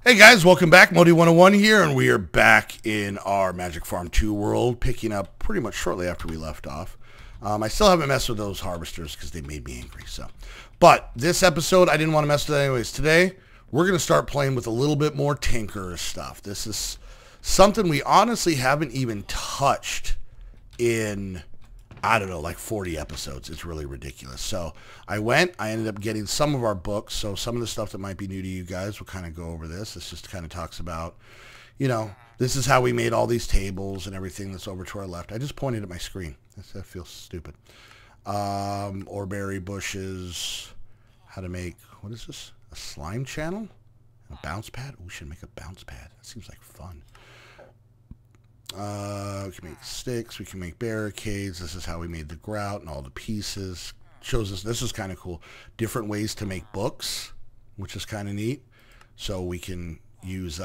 Hey guys, welcome back. Modi 101 here, and we are back in our Magic Farm 2 world, picking up pretty much shortly after we left off. I still haven't messed with those harvesters because they made me angry. But this episode, I didn't want to mess with it anyways. Today, we're going to start playing with a little bit more tinker stuff. This is something we honestly haven't even touched in, I don't know, like 40 episodes. It's really ridiculous. So I ended up getting some of our books. So some of the stuff that might be new to you guys, we'll kind of go over this. This just kind of talks about, you know, this is how we made all these tables and everything that's over to our left. I just pointed at my screen. That feels stupid. Orberry bushes, how to make, what is this? A slime channel? A bounce pad? Oh, we should make a bounce pad. That seems like fun. We can make sticks, we can make barricades. This is how we made the grout and all the pieces. Shows us, this is kind of cool, different ways to make books, which is kind of neat. So we can use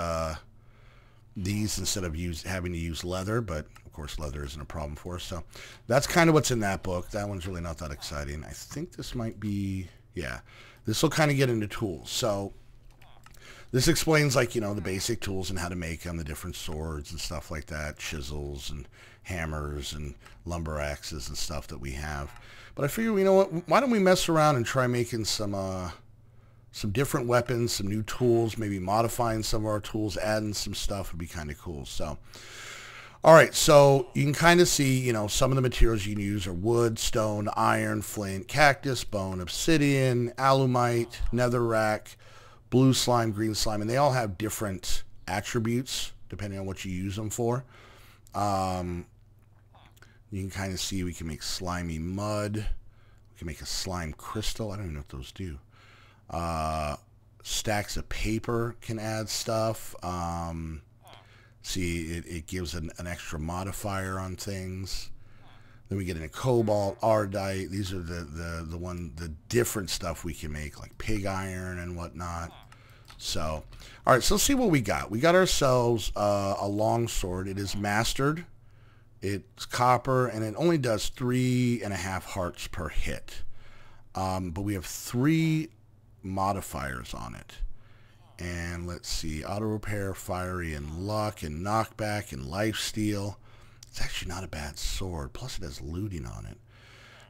these instead of having to use leather, but of course leather isn't a problem for us. So that's kind of what's in that book. That one's really not that exciting. I think this might be, yeah, this will kind of get into tools. So this explains, like, you know, the basic tools and how to make them, the different swords and stuff like that, chisels and hammers and lumber axes and stuff that we have. But I figure, you know what, why don't we mess around and try making some different weapons, some new tools, maybe modifying some of our tools, adding some stuff would be kind of cool. So, all right, so you can kind of see, you know, some of the materials you can use are wood, stone, iron, flint, cactus, bone, obsidian, alumite, netherrack, blue slime, green slime, and they all have different attributes depending on what you use them for. You can kind of see we can make slimy mud. We can make a slime crystal. I don't even know what those do. Stacks of paper can add stuff. See, it gives an extra modifier on things. Then we get into cobalt, ardite. These are the different stuff we can make, like pig iron and whatnot. So, all right, so let's see what we got. We got ourselves a long sword. It is mastered. It's copper, and it only does 3.5 hearts per hit. But we have 3 modifiers on it. And let's see, auto repair, fiery, and luck, and knockback, and lifesteal. It's actually not a bad sword. Plus, it has looting on it.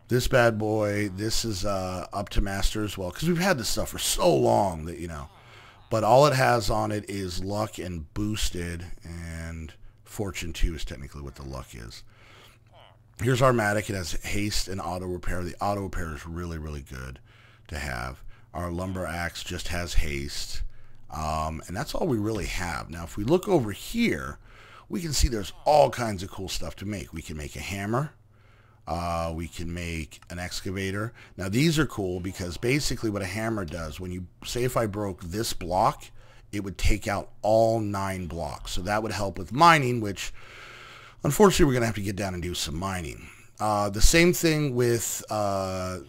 This bad boy, this is up to master as well, because we've had this stuff for so long that, you know. But all it has on it is luck and boosted, and fortune 2 is technically what the luck is. Here's our Matic. It has haste and auto repair. The auto repair is really, really good to have. Our lumber axe just has haste. And that's all we really have. Now, if we look over here, we can see there's all kinds of cool stuff to make. We can make a hammer. We can make an excavator. Now, these are cool because basically what a hammer does, when you, say if I broke this block, it would take out all 9 blocks. So that would help with mining, which unfortunately we're going to have to get down and do some mining. The same thing with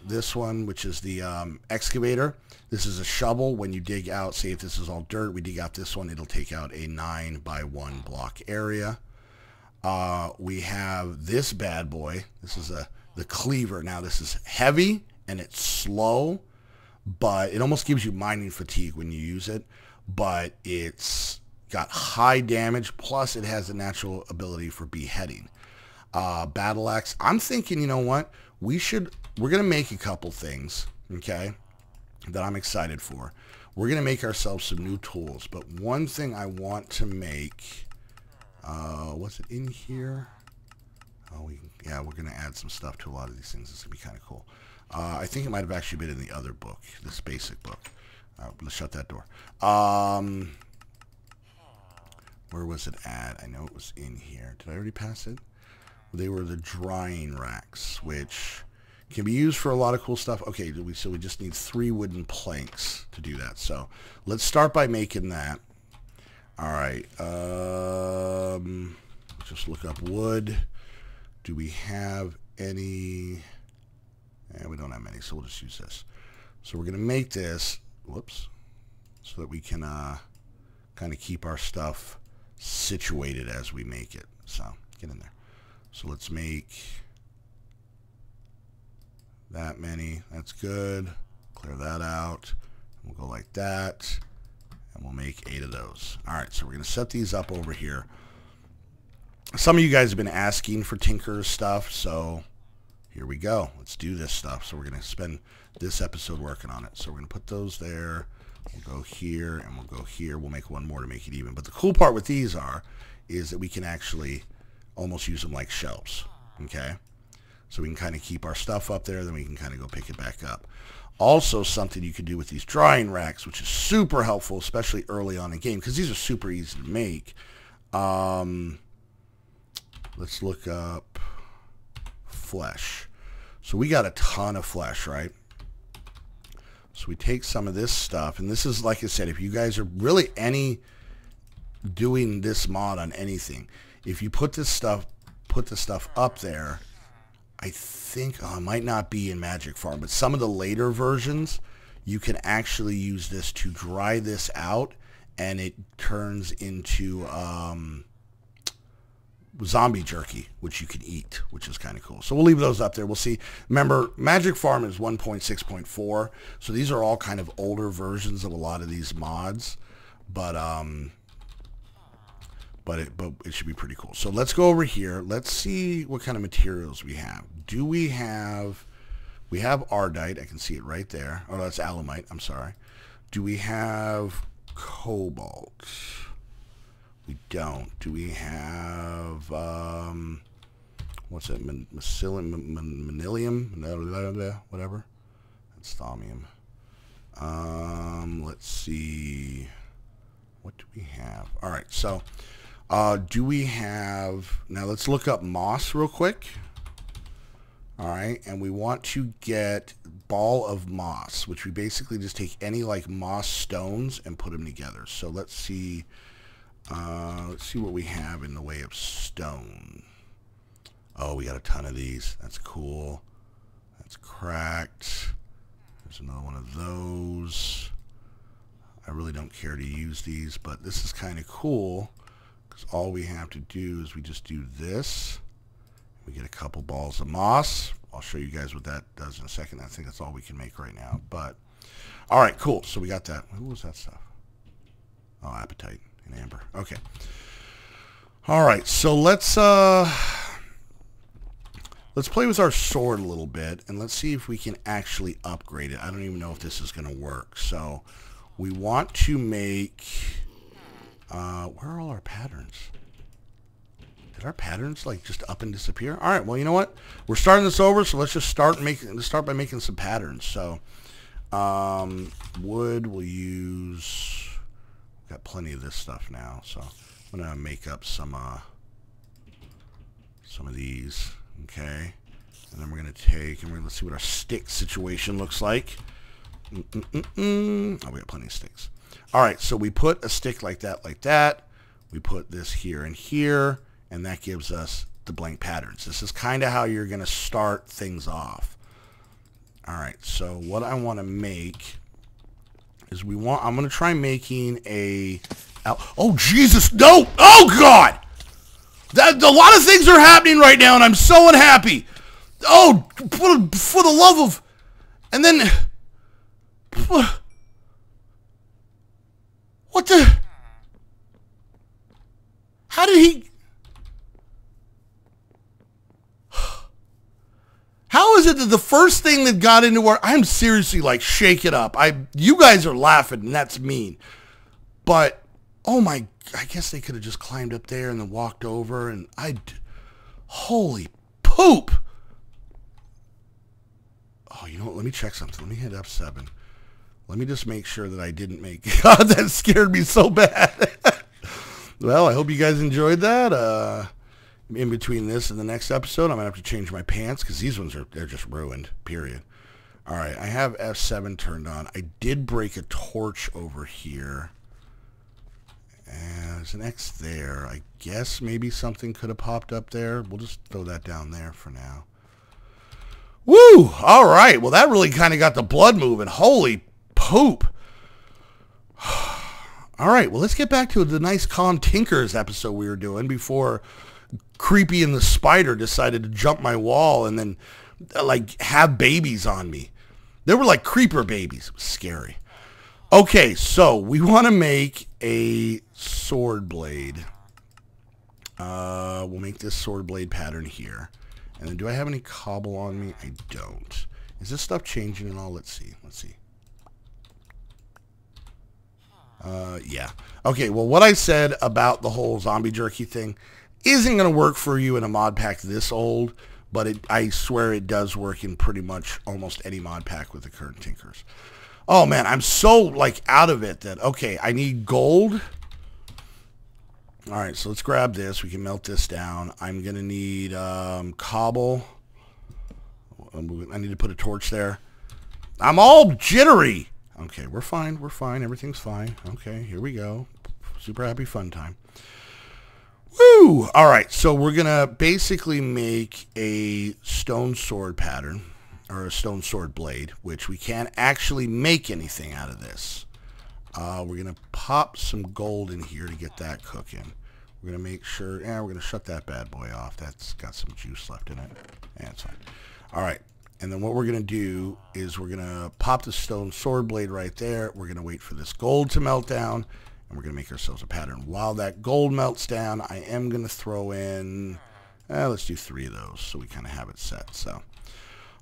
this one, which is the excavator. This is a shovel. When you dig out, say if this is all dirt, we dig out this one, it'll take out a 9 by 1 block area. We have this bad boy. This is the cleaver. Now, this is heavy and it's slow, but it almost gives you mining fatigue when you use it. But it's got high damage, plus it has a natural ability for beheading. Battle axe. I'm thinking, you know what? We're going to make a couple things, okay, that I'm excited for. We're going to make ourselves some new tools. But one thing I want to make, what's it in here? Oh, yeah, we're going to add some stuff to a lot of these things. This is going to be kind of cool. I think it might have actually been in the other book, this basic book. Let's shut that door. Where was it at? I know it was in here. Did I already pass it? They were the drying racks, which can be used for a lot of cool stuff. Okay, so we just need 3 wooden planks to do that. So let's start by making that. All right. Just look up wood. Do we have any? We don't have many, so we'll just use this. So we're going to make this. Whoops. So that we can kind of keep our stuff situated as we make it. So get in there. So let's make that many. That's good. Clear that out. We'll go like that. And we'll make 8 of those. All right, so we're going to set these up over here. Some of you guys have been asking for Tinker's stuff, so here we go. Let's do this stuff. So we're going to spend this episode working on it. So we're going to put those there. We'll go here, and we'll go here. We'll make one more to make it even. But the cool part with these is that we can actually almost use them like shelves, okay? So we can kind of keep our stuff up there, then we can kind of go pick it back up. Also, something you can do with these drying racks, which is super helpful, especially early on in game, because these are super easy to make. Let's look up flesh. So we got a ton of flesh, right? So we take some of this stuff, and this is, like I said, if you guys are really doing this mod on anything, if you put this stuff up there, I think, it might not be in Magic Farm, but some of the later versions, you can actually use this to dry this out, and it turns into zombie jerky, which you can eat, which is kind of cool. So we'll leave those up there. We'll see. Remember, Magic Farm is 1.6.4, so these are all kind of older versions of a lot of these mods, but it should be pretty cool. So let's go over here. Let's see what kind of materials we have. We have Ardite. I can see it right there. Oh, that's Alumite. I'm sorry. Do we have Cobalt? We don't. Do we have, what's it, Manilium? Whatever. That's Thaumium. Let's see. What do we have? All right, so do we have, now let's look up moss real quick. All right, and we want to get ball of moss, which we basically just take any like moss stones and put them together. So let's see what we have in the way of stone. Oh, we got a ton of these. That's cool. That's cracked. There's another one of those. I really don't care to use these, but this is kind of cool because all we have to do is we just do this. We get a couple balls of moss. I'll show you guys what that does in a second. I think that's all we can make right now. But all right, cool. So we got that. Who was that stuff? Oh, Appetite and Amber. Okay. All right. So let's play with our sword a little bit and let's see if we can actually upgrade it. I don't even know if this is going to work. So we want to make. Where are all our patterns? Did our patterns like just up and disappear? All right, well, you know what? We're starting this over, so let's just start by making some patterns. So, wood we'll use. Got plenty of this stuff now, so I'm gonna make up some of these. Okay, and then we're gonna take and let's see what our stick situation looks like. Oh, we got plenty of sticks. All right, so we put a stick like that. We put this here and here. And that gives us the blank patterns. This is kind of how you're going to start things off. All right, so what I want to make is I'm going to try making oh, Jesus, no! Oh, God! A lot of things are happening right now, and I'm so unhappy. Oh, for the love of... And then... What the... How did he... How is it that the first thing that got into our... I'm seriously like, shake it up. You guys are laughing, and that's mean. But, oh my... I guess they could have just climbed up there and then walked over, and holy poop! Oh, you know what? Let me check something. Let me hit F7. Let me just make sure that I didn't make... God, that scared me so bad. Well, I hope you guys enjoyed that. In between this and the next episode, I'm going to have to change my pants because these ones they're just ruined, period. All right, I have F7 turned on. I did break a torch over here. And there's an X there. I guess maybe something could have popped up there. We'll just throw that down there for now. Woo! All right, well, that really kind of got the blood moving. Holy poop. All right, well, let's get back to the nice, calm Tinkers episode we were doing before... Creepy and the spider decided to jump my wall and then like have babies on me. They were like creeper babies. It was scary. Okay, so we want to make a sword blade. We'll make this sword blade pattern here. And then do I have any cobble on me? I don't. Is this stuff changing at all? Let's see. Let's see. Yeah. Okay, well, what I said about the whole zombie jerky thing isn't going to work for you in a mod pack this old, but I swear it does work in pretty much almost any mod pack with the current Tinkers. Oh, man, I'm so, like, out of it that, okay, I need gold. All right, so let's grab this. We can melt this down. I'm going to need cobble. I need to put a torch there. I'm all jittery. Okay, we're fine. We're fine. Everything's fine. Okay, here we go. Super happy fun time. Woo! All right, so we're going to basically make a stone sword pattern, or a stone sword blade, which we can't actually make anything out of this. We're going to pop some gold in here to get that cooking. We're going to make sure, we're going to shut that bad boy off. That's got some juice left in it. Yeah, it's fine. All right. And then what we're going to do is we're going to pop the stone sword blade right there. We're going to wait for this gold to melt down, and we're going to make ourselves a pattern. While that gold melts down, I am going to throw in, let's do 3 of those so we kind of have it set. So,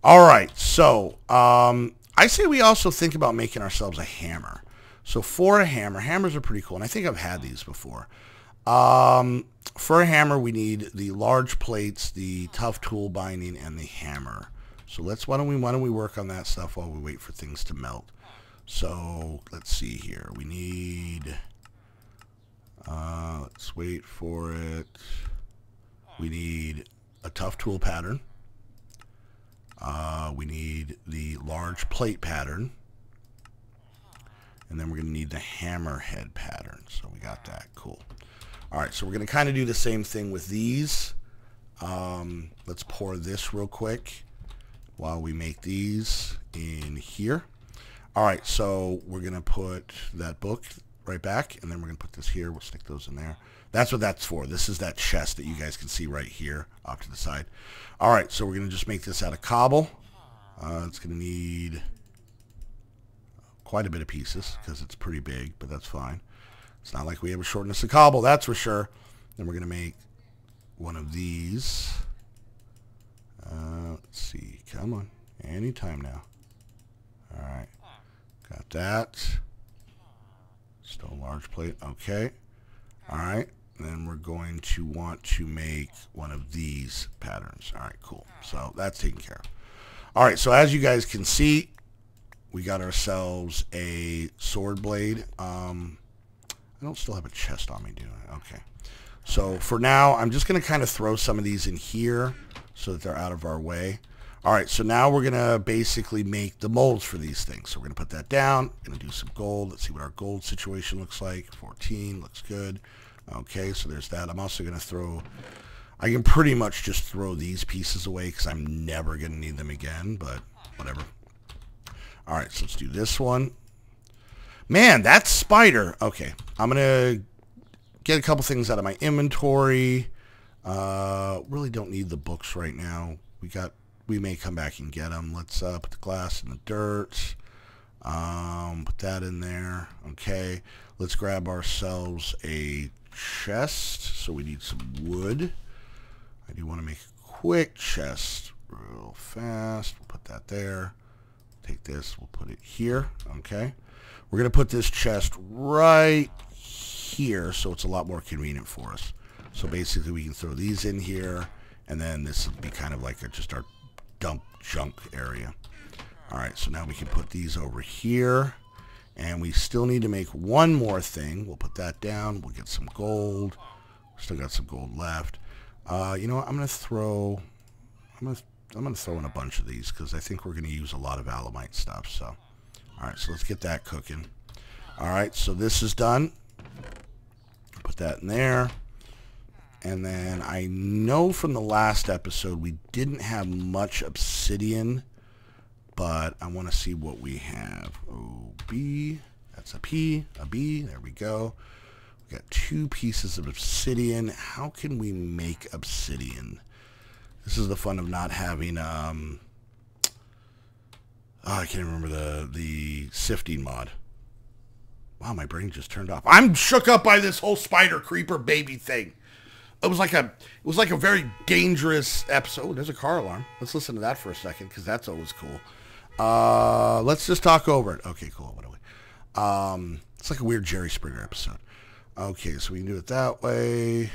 all right. So I say we also think about making ourselves a hammer. So for a hammer, hammers are pretty cool, and I think I've had these before. For a hammer, we need the large plates, the tough tool binding, and the hammer. So why don't we work on that stuff while we wait for things to melt. So let's see here. We need, let's wait for it. We need a tough tool pattern. We need the large plate pattern. And then we're going to need the hammerhead pattern. So we got that. Cool. All right, so we're going to kind of do the same thing with these. Let's pour this real quick while we make these in here. All right, so we're going to put that book right back, and then we're going to put this here. We'll stick those in there. That's what that's for. This is that chest that you guys can see right here off to the side. All right, so we're going to just make this out of cobble. It's going to need quite a bit of pieces because it's pretty big, but that's fine. It's not like we have a shortness of cobble, that's for sure. Then we're going to make one of these. Let's see. Come on. Anytime now. All right. Got that. Still a large plate. Okay. All right. And then we're going to want to make one of these patterns. All right, cool. So that's taken care of. All right. So as you guys can see, we got ourselves a sword blade. I don't still have a chest on me, do I? Okay. So for now, I'm just going to kind of throw some of these in here so that they're out of our way. All right, so now we're going to basically make the molds for these things. So we're going to put that down. Going to do some gold. Let's see what our gold situation looks like. 14 looks good. Okay, so there's that. I'm also going to throw, I can pretty much just throw these pieces away because I'm never going to need them again, but whatever. All right, so let's do this one. Man, that spider. Okay, I'm going to get a couple things out of my inventory. Really don't need the books right now. We may come back and get them. Let's put the glass in the dirt. Put that in there. Okay, let's grab ourselves a chest. So we need some wood. I do want to make a quick chest real fast. We'll put that there. Take this. We'll put it here. Okay. We're going to put this chest right here so it's a lot more convenient for us. So basically we can throw these in here, and then this will be kind of like just our dump junk area. All right, so now we can put these over here, and we still need to make one more thing. We'll put that down. We'll get some gold. Still got some gold left. You know what? I'm going to throw in a bunch of these because I think we're going to use a lot of alamite stuff. So, all right, so let's get that cooking. All right, so this is done. Put that in there. And then I know from the last episode we didn't have much obsidian, but I want to see what we have. OB, that's a P, a B, there we go. We got 2 pieces of obsidian. How can we make obsidian? This is the fun of not having, I can't remember the sifting mod. Wow, my brain just turned off. I'm shook up by this whole spider creeper baby thing. It was like a very dangerous episode. Oh, there's a car alarm. Let's listen to that for a second, because that's always cool. Let's just talk over it. Okay, cool. What do we? It's like a weird Jerry Springer episode. Okay, so we can do it that way.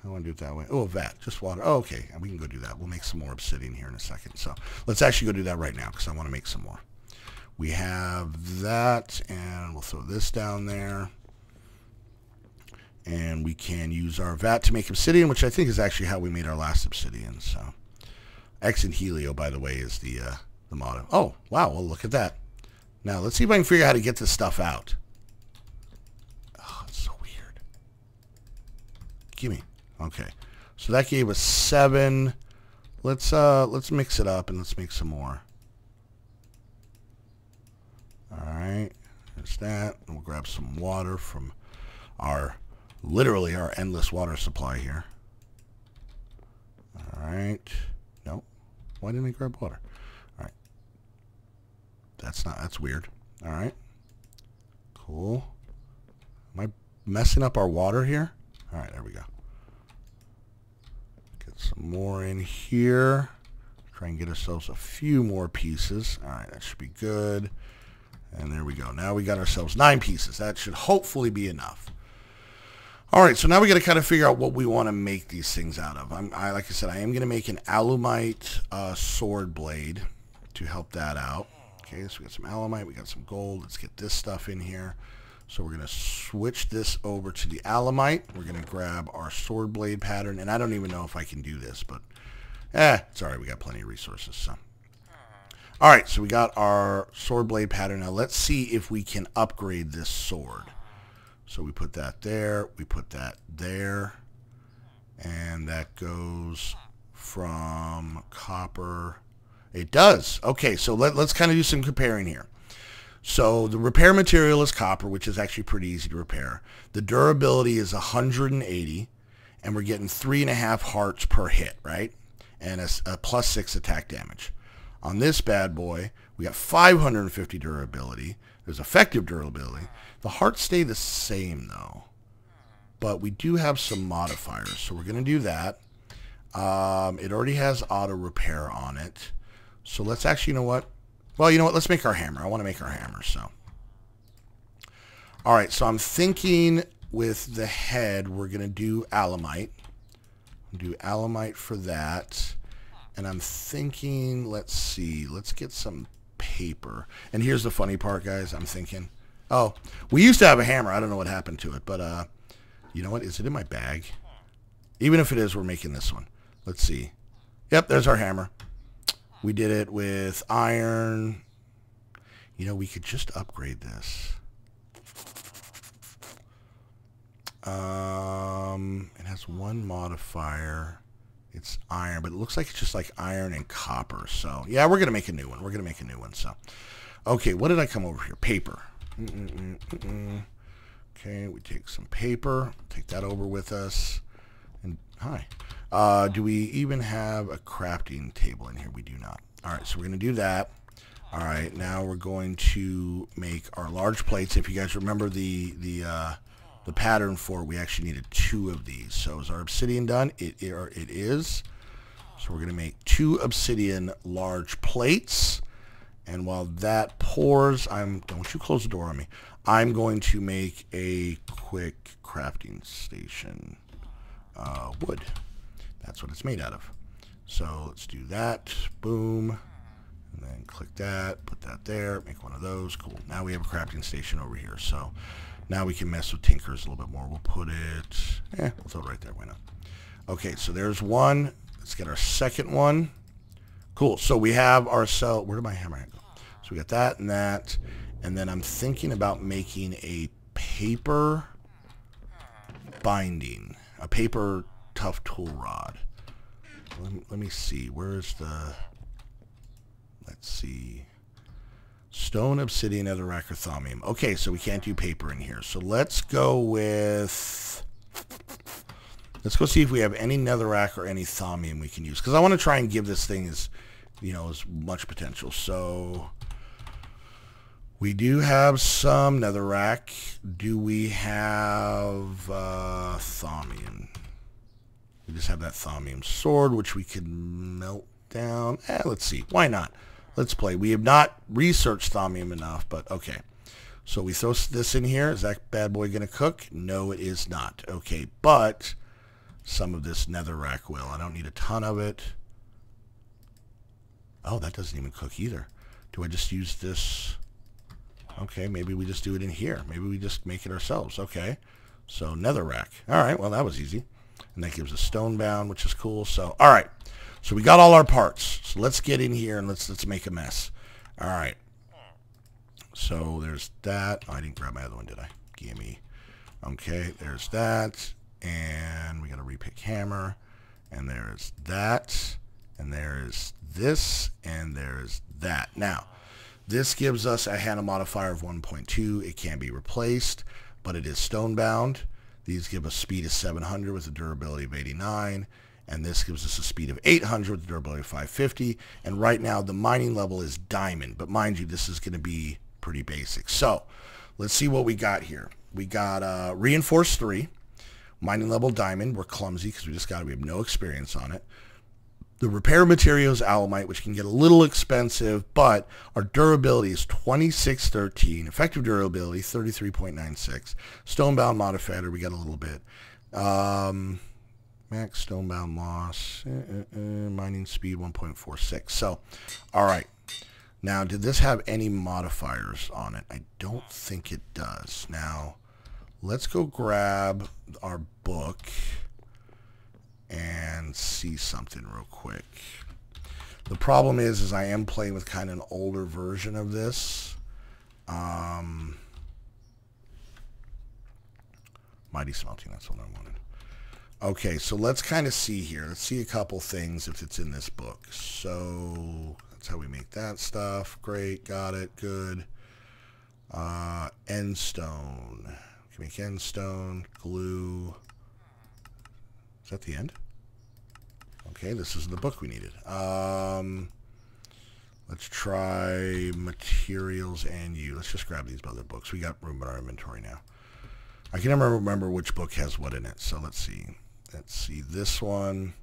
I want to do it that way. Oh, a vat, just water. Oh, okay, we can go do that. We'll make some more obsidian here in a second. So let's actually go do that right now, because I want to make some more. We have that, and we'll throw this down there. And we can use our vat to make obsidian, which I think is actually how we made our last obsidian. So, X and Helio, by the way, is the motto. Oh, wow, well, look at that. Now, let's see if I can figure out how to get this stuff out. Oh, it's so weird. Gimme. Okay. So that gave us 7. Let's mix it up and let's make some more. All right. There's that. And we'll grab some water from literally our endless water supply here. All right. Nope. Why didn't I grab water? All right. That's weird. All right. Cool. Am I messing up our water here? All right, there we go. Get some more in here. Try and get ourselves a few more pieces. All right, that should be good. And there we go. Now we got ourselves 9 pieces. That should hopefully be enough. All right, so now we got to kind of figure out what we want to make these things out of. Like I said, I am going to make an alumite sword blade to help that out. Okay, so we got some alumite, we got some gold. Let's get this stuff in here. So we're going to switch this over to the alumite. We're going to grab our sword blade pattern, and I don't even know if I can do this, but it's all right. We got plenty of resources. So, all right, so we got our sword blade pattern. Now let's see if we can upgrade this sword. So we put that there, we put that there, and that goes from copper. It does. Okay, so let's kind of do some comparing here. So the repair material is copper, which is actually pretty easy to repair. The durability is 180, and we're getting 3.5 hearts per hit, right? And a +6 attack damage. On this bad boy, we got 550 durability. There's effective durability. The hearts stay the same, though. But we do have some modifiers, so we're going to do that. It already has auto repair on it. So let's actually, you know what? Well, you know what? Let's make our hammer. I want to make our hammer, so. All right, so I'm thinking with the head, we're going to do alumite. Do alumite for that. And I'm thinking, let's see, let's get some paper. And here's the funny part, guys. I'm thinking, oh, we used to have a hammer. I don't know what happened to it, but you know what? Is it in my bag? Even if it is, we're making this one. Let's see. Yep, there's our hammer. We did it with iron. You know, we could just upgrade this. It has one modifier. It's iron, but it looks like it's just like iron and copper. So, yeah, we're going to make a new one. We're going to make a new one. So, okay, what did I come over here? Paper. Okay, we take some paper. Take that over with us. And hi. Do we even have a crafting table in here? We do not. All right, so we're going to do that. All right, now we're going to make our large plates. If you guys remember the pattern for it, we actually needed 2 of these. So is our obsidian done? It is. So we're going to make 2 obsidian large plates. And while that pours, don't you close the door on me. I'm going to make a quick crafting station. Wood. That's what it's made out of. So let's do that. Boom. And then click that. Put that there. Make one of those. Cool. Now we have a crafting station over here. So now we can mess with tinkers a little bit more. We'll put it, we'll throw it right there. Why not? Okay, so there's one. Let's get our second one. Cool. So we have our cell. Where did my hammer go? So we got that and that. And then I'm thinking about making a paper binding. A paper tough tool rod. Let me see. Where's the... Let's see. Stone, obsidian, netherrack, or thaumium. Okay, so we can't do paper in here. So let's go with... Let's go see if we have any netherrack or any thaumium we can use. Because I want to try and give this thing as, you know, as much potential. So... We do have some netherrack. Do we have thaumium? We just have that thaumium sword, which we can melt down. Let's see. Why not? Let's play. We have not researched thaumium enough, but okay. So we throw this in here. Is that bad boy going to cook? No, it is not. Okay, but some of this netherrack will. I don't need a ton of it. Oh, that doesn't even cook either. Do I just use this? Okay, maybe we just do it in here. Maybe we just make it ourselves. Okay, so netherrack. All right, well, that was easy. And that gives us stone-bound, which is cool. So, all right. So we got all our parts. So let's get in here and let's make a mess. All right. So there's that. Oh, I didn't grab my other one, did I? Gimme. Okay, there's that. And we got a repick hammer. And there's that. And there's this. And there's that. Now, this gives us a handle modifier of 1.2. It can be replaced, but it is stone-bound. These give us speed of 700 with a durability of 89. And this gives us a speed of 800 with a durability of 550. And right now, the mining level is diamond. But mind you, this is going to be pretty basic. So let's see what we got here. We got reinforced 3. Mining level diamond. We're clumsy because we have no experience on it. The repair material is alumite, which can get a little expensive, but our durability is 2613. Effective durability, 33.96. Stonebound modifier, we got a little bit. Max stonebound loss. Mining speed, 1.46. So, all right. Now, did this have any modifiers on it? I don't think it does. Now, let's go grab our book and see something real quick. The problem is I am playing with kind of an older version of this. Mighty smelting, that's what I wanted. Okay, so let's kind of see here. Let's see a couple things if it's in this book. So that's how we make that stuff. Great, got it, good. End stone. We can make end stone, glue. Is that the end? Okay, this is the book we needed. Let's try materials and you. Let's just grab these other books. We got room in our inventory now. I can never remember which book has what in it. So let's see. Let's see this one.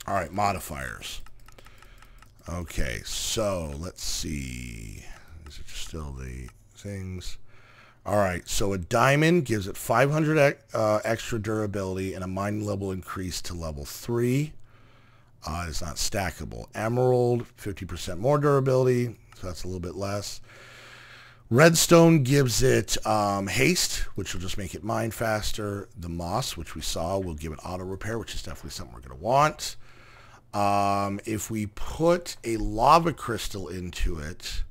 All right, modifiers. Okay, so let's see. These are still the things. All right, so a diamond gives it 500 extra durability and a mining level increase to level 3. It's not stackable. Emerald, 50% more durability, so that's a little bit less. Redstone gives it haste, which will just make it mine faster. The moss, which we saw, will give it auto repair, which is definitely something we're going to want. If we put a lava crystal into it,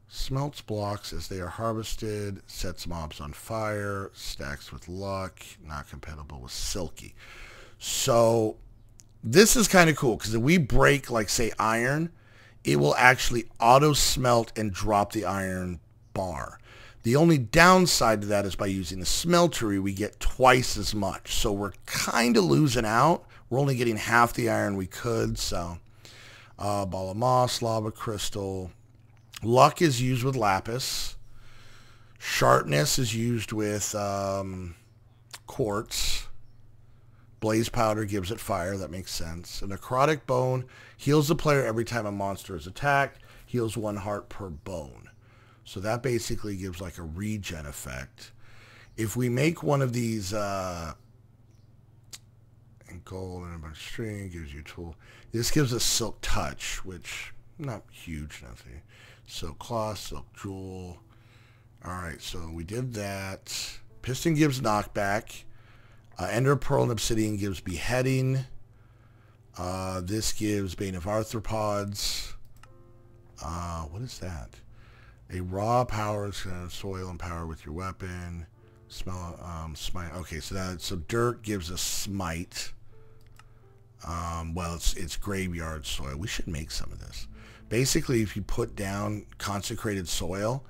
smelts blocks as they are harvested, sets mobs on fire, stacks with luck, not compatible with silky. So this is kind of cool because if we break, like, say, iron, it will actually auto smelt and drop the iron bar. The only downside to that is by using the smeltery, we get twice as much. So we're kind of losing out. We're only getting half the iron we could. So ball of moss, lava crystal. Luck is used with lapis. Sharpness is used with quartz. Blaze powder gives it fire. That makes sense. A necrotic bone heals the player every time a monster is attacked. Heals 1 heart per bone. So that basically gives like a regen effect. If we make one of these and gold and a bunch of string gives you a tool. This gives us silk touch, which not huge, nothing. Silk cloth, silk jewel. All right, so we did that. Piston gives knockback. Ender Pearl and Obsidian gives beheading. This gives Bane of Arthropods. What is that? A raw power is soil and power with your weapon. Smell, smite. Okay, so dirt gives us smite. Well, it's graveyard soil. We should make some of this. Basically, if you put down consecrated soil,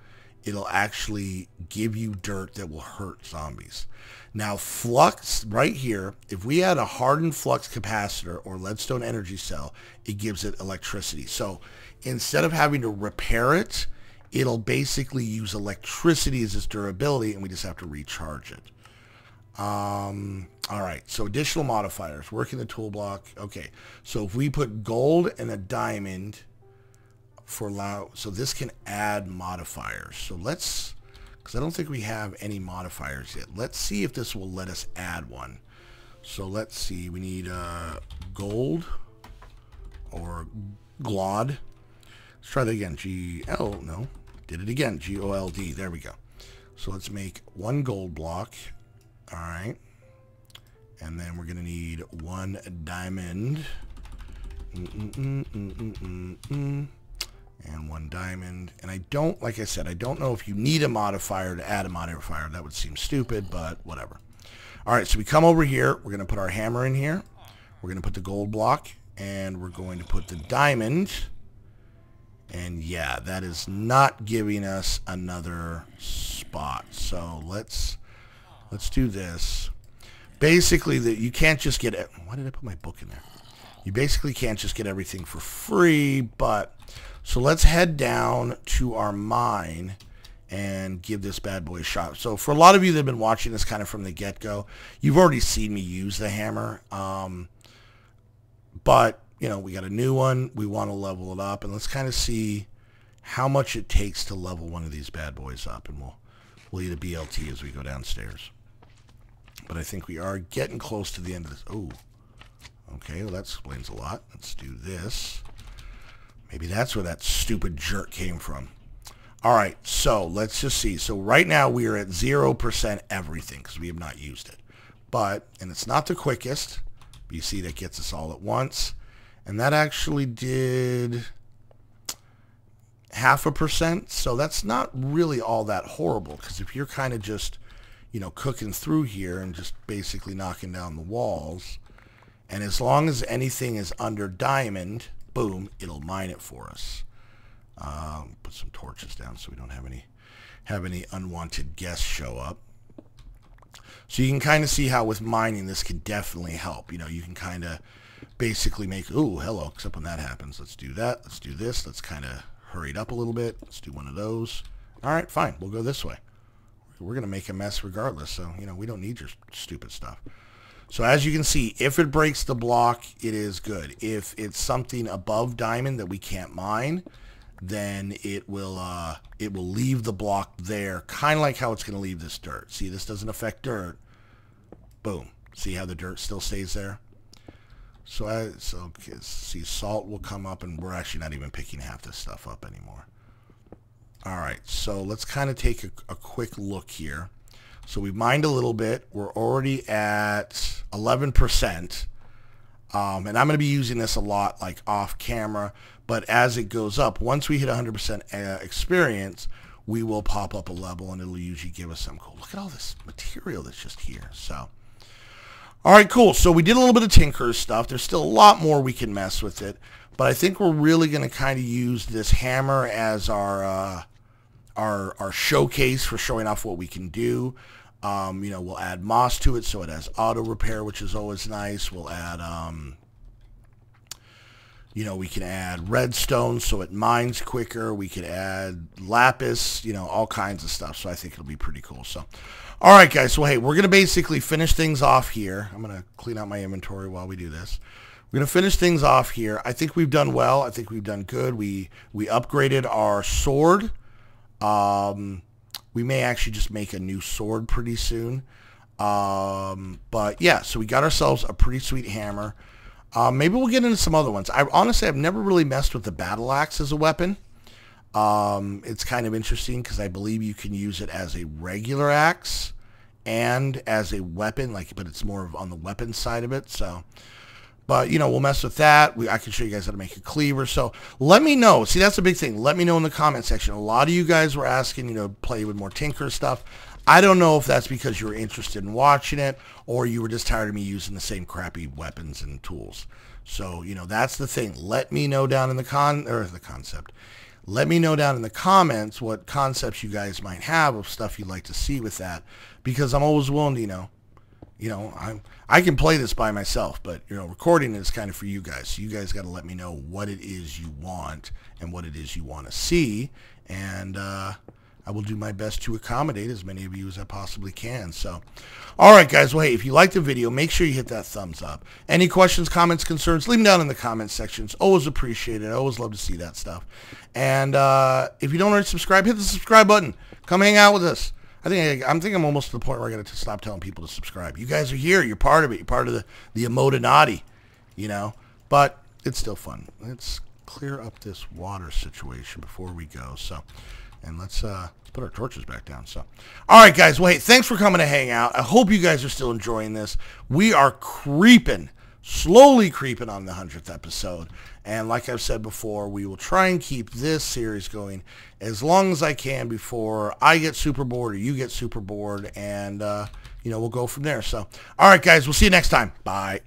it'll actually give you dirt that will hurt zombies. Now, flux right here, if we add a hardened flux capacitor or leadstone energy cell, it gives it electricity. So instead of having to repair it, it'll basically use electricity as its durability, and we just have to recharge it. All right, so additional modifiers, working the tool block. Okay, so if we put gold and a diamond for allow, so this can add modifiers. So let's, because I don't think we have any modifiers yet. Let's see if this will let us add one. So let's see, we need gold or glod. Let's try that again. G-L, no, did it again. G-O-L-D, there we go. So let's make one gold block. All right. And then we're going to need one diamond. And one diamond. And I don't, like I said, I don't know if you need a modifier to add a modifier. That would seem stupid, but whatever. All right, so we come over here. We're going to put our hammer in here. We're going to put the gold block. And we're going to put the diamond. And yeah, that is not giving us another spot. So let's do this. Basically, you can't just get it. Why did I put my book in there? You basically can't just get everything for free, but so let's head down to our mine and give this bad boy a shot. So for a lot of you that have been watching this kind of from the get-go, you've already seen me use the hammer. But, you know, we got a new one. We want to level it up, and let's kind of see how much it takes to level one of these bad boys up, and we'll eat a BLT as we go downstairs. But I think we are getting close to the end of this. Oh, okay, well, that explains a lot. Let's do this. Maybe that's where that stupid jerk came from. All right, so let's just see. So right now we are at 0% everything because we have not used it. But, and it's not the quickest. But you see that gets us all at once. And that actually did 0.5%. So that's not really all that horrible because if you're kind of just, you know, cooking through here and just basically knocking down the walls, and as long as anything is under diamond, boom, it'll mine it for us. Put some torches down so we don't have any unwanted guests show up. So you can kind of see how with mining this can definitely help. You know, you can kind of basically make, ooh, hello, except when that happens. Let's do that. Let's do this. Let's kind of hurry it up a little bit. Let's do one of those. All right, fine. We'll go this way. We're going to make a mess regardless, so, you know, we don't need your stupid stuff. So as you can see, if it breaks the block, it is good. If it's something above diamond that we can't mine, then it will leave the block there, kind of like how it's going to leave this dirt. See, this doesn't affect dirt. Boom. See how the dirt still stays there? So see, salt will come up, and we're actually not even picking half this stuff up anymore. All right, so let's kind of take a quick look here. So we mined a little bit. We're already at 11%. And I'm going to be using this a lot, like off camera. But as it goes up, once we hit 100% experience, we will pop up a level, and it'll usually give us some cool. Look at all this material that's just here. So, all right, cool. So we did a little bit of Tinker's stuff. There's still a lot more we can mess with it. But I think we're really going to kind of use this hammer as our showcase for showing off what we can do. You know, we'll add moss to it so it has auto repair, which is always nice. We'll add, you know, we can add redstone so it mines quicker. We could add lapis, you know, all kinds of stuff. So I think it'll be pretty cool. So, all right, guys. So, hey, we're going to basically finish things off here. I'm going to clean out my inventory while we do this. We're going to finish things off here. I think we've done well. I think we've done good. We upgraded our sword. We may actually just make a new sword pretty soon. But yeah, so we got ourselves a pretty sweet hammer. Maybe we'll get into some other ones. Honestly, I've never really messed with the battle axe as a weapon. It's kind of interesting because I believe you can use it as a regular axe and as a weapon, but it's more on the weapon side of it. So, but, you know, we'll mess with that. I can show you guys how to make a cleaver. So let me know. See, that's a big thing. Let me know in the comment section. A lot of you guys were asking, you know, play with more Tinker stuff. I don't know if that's because you were interested in watching it or you were just tired of me using the same crappy weapons and tools. So, you know, that's the thing. Let me know down in the Let me know down in the comments what concepts you guys might have of stuff you'd like to see with that, because I'm always willing to, you know, you know, I can play this by myself, but, you know, recording is kind of for you guys. So you guys got to let me know what it is you want and what it is you want to see. And I will do my best to accommodate as many of you as I possibly can. So, all right, guys. Well, hey, if you liked the video, make sure you hit that thumbs up. Any questions, comments, concerns, leave them down in the comment sections. Always appreciate it. I always love to see that stuff. And if you don't already subscribe, hit the subscribe button. Come hang out with us. I think I'm almost to the point where I got to stop telling people to subscribe. You guys are here. You're part of it. You're part of the Emotinati, you know. But it's still fun. Let's clear up this water situation before we go. So, and let's put our torches back down. So, all right, guys. Well, hey, thanks for coming to hang out. I hope you guys are still enjoying this. We are creeping, slowly creeping on the 100th episode. And like I've said before, we will try and keep this series going as long as I can before I get super bored or you get super bored. And, you know, we'll go from there. So, all right, guys, we'll see you next time. Bye.